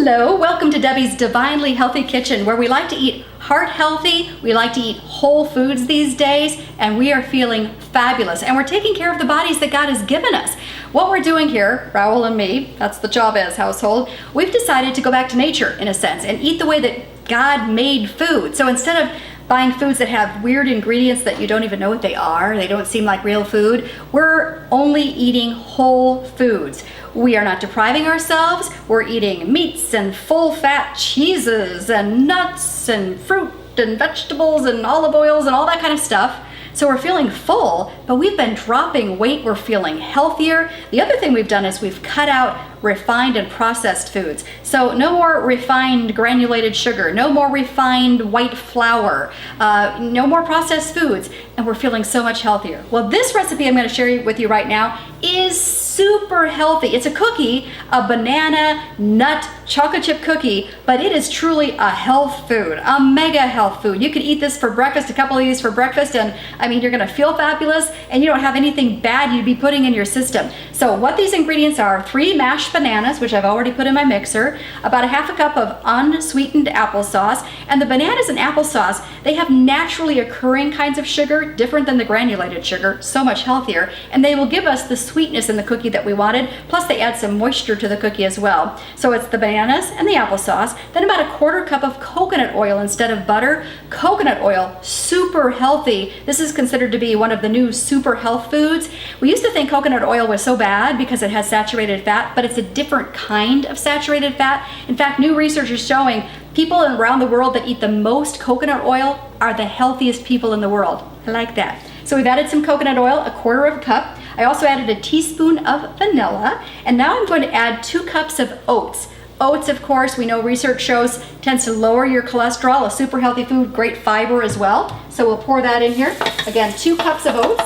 Hello, welcome to Debbie's Divinely Healthy Kitchen, where we like to eat heart healthy, we like to eat whole foods these days, and we are feeling fabulous. And we're taking care of the bodies that God has given us. What we're doing here, Raul and me, that's the Chavez household, we've decided to go back to nature in a sense and eat the way that God made food. So instead of buying foods that have weird ingredients that you don't even know what they are, they don't seem like real food, we're only eating whole foods. We are not depriving ourselves. We're eating meats and full-fat cheeses and nuts and fruit and vegetables and olive oils and all that kind of stuff. So we're feeling full, but we've been dropping weight. We're feeling healthier. The other thing we've done is we've cut out refined and processed foods. So no more refined granulated sugar, no more refined white flour, no more processed foods, and we're feeling so much healthier. Well, this recipe I'm going to share with you right now is super healthy. It's a cookie, a banana nut chocolate chip cookie, but it is truly a health food, a mega health food. You could eat this for breakfast, a couple of these for breakfast, and I mean, you're going to feel fabulous, and you don't have anything bad you'd be putting in your system. So what these ingredients are: 3 mashed bananas, which I've already put in my mixer, about a half a cup of unsweetened applesauce, and the bananas and applesauce, they have naturally occurring kinds of sugar, different than the granulated sugar, so much healthier, and they will give us the sweetness in the cookie that we wanted, plus they add some moisture to the cookie as well. So it's the bananas and the applesauce, then about a 1/4 cup of coconut oil instead of butter. Coconut oil, super healthy. This is considered to be one of the new super health foods. We used to think coconut oil was so bad because it has saturated fat, but it's a different kind of saturated fat. In fact, new research is showing people around the world that eat the most coconut oil are the healthiest people in the world. I like that. So we've added some coconut oil, a 1/4 cup. I also added a teaspoon of vanilla, and now I'm going to add 2 cups of oats. Oats, of course, we know research shows tends to lower your cholesterol, a super healthy food, great fiber as well. So we'll pour that in here. Again, 2 cups of oats.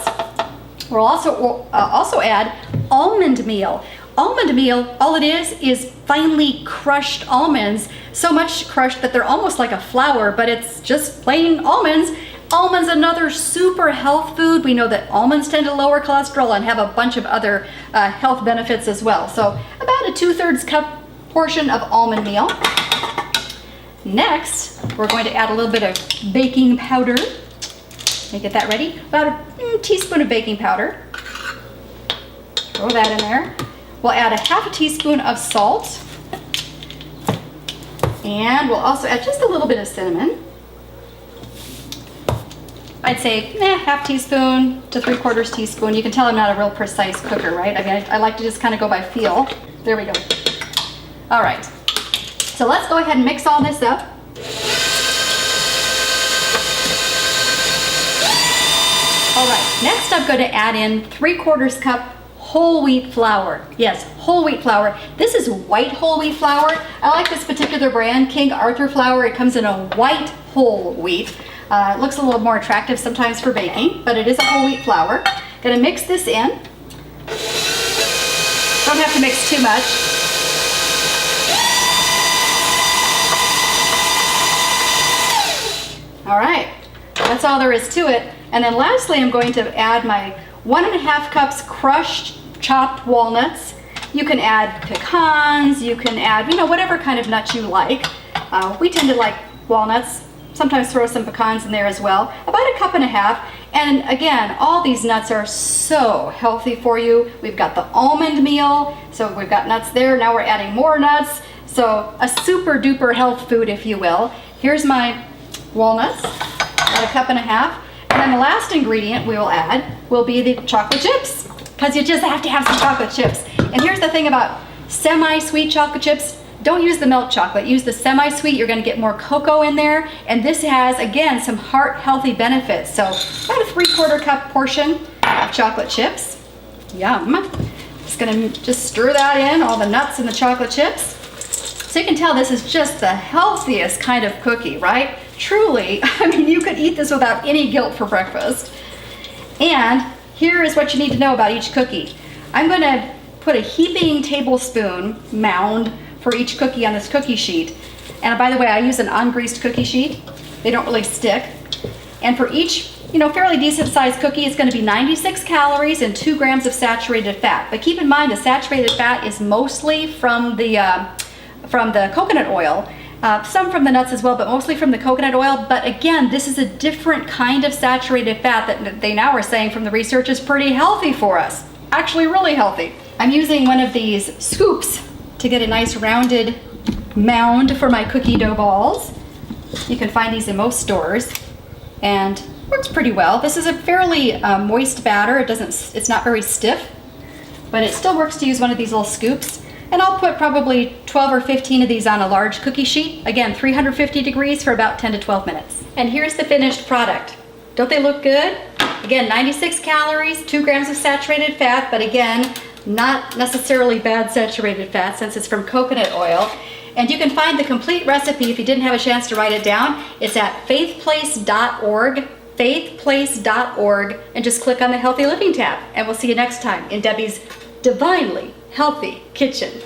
We'll also add almond meal. Almond meal, all it is finely crushed almonds, so much crushed that they're almost like a flour, but it's just plain almonds. Almonds, another super health food. We know that almonds tend to lower cholesterol and have a bunch of other health benefits as well. So about a 2/3 cup portion of almond meal. Next, we're going to add a little bit of baking powder. Let me get that ready. About a teaspoon of baking powder. Throw that in there. We'll add a 1/2 teaspoon of salt. And we'll also add just a little bit of cinnamon. I'd say 1/2 teaspoon to 3/4 teaspoon. You can tell I'm not a real precise cooker, right? I mean, I like to just kind of go by feel. There we go. All right. So let's go ahead and mix all this up. All right. Next, I'm going to add in 3/4 cup whole wheat flour. Yes, whole wheat flour. This is white whole wheat flour. I like this particular brand, King Arthur flour. It comes in a white whole wheat. It looks a little more attractive sometimes for baking, but it is a whole wheat flour. Gonna mix this in. Don't have to mix too much. All right, that's all there is to it. And then lastly, I'm going to add my 1.5 cups crushed chopped walnuts. You can add pecans, you can add, whatever kind of nuts you like. We tend to like walnuts. Sometimes throw some pecans in there as well. About 1.5 cups. And again, all these nuts are so healthy for you. We've got the almond meal, so we've got nuts there. Now we're adding more nuts. So a super duper health food, if you will. Here's my walnuts, about 1.5 cups. And then the last ingredient we will add will be the chocolate chips, because you just have to have some chocolate chips. And here's the thing about semi-sweet chocolate chips. Don't use the milk chocolate, use the semi-sweet. You're gonna get more cocoa in there. And this has, again, some heart healthy benefits. So about a 3/4 cup portion of chocolate chips. Yum. Just gonna stir that in, all the nuts and the chocolate chips. So you can tell this is just the healthiest kind of cookie, right? Truly, I mean, you could eat this without any guilt for breakfast. And here is what you need to know about each cookie. I'm gonna put a heaping tablespoon mound for each cookie on this cookie sheet. And by the way, I use an ungreased cookie sheet. They don't really stick. And for each, fairly decent sized cookie, it's gonna be 96 calories and 2 grams of saturated fat. But keep in mind, the saturated fat is mostly from the from the coconut oil. Some from the nuts as well, but mostly from the coconut oil. But again, this is a different kind of saturated fat that they now are saying from the research is pretty healthy for us. Actually really healthy. I'm using one of these scoops to get a nice rounded mound for my cookie dough balls. You can find these in most stores and works pretty well. This is a fairly moist batter. It's not very stiff, but it still works to use one of these little scoops. And I'll put probably 12 or 15 of these on a large cookie sheet. Again, 350 degrees for about 10 to 12 minutes. And here's the finished product. Don't they look good? Again, 96 calories, 2 grams of saturated fat, but again, not necessarily bad saturated fat since it's from coconut oil. And you can find the complete recipe if you didn't have a chance to write it down. It's at faithplace.org, faithplace.org, and just click on the Healthy Living tab. And we'll see you next time in Debbie's Divinely Healthy Kitchen.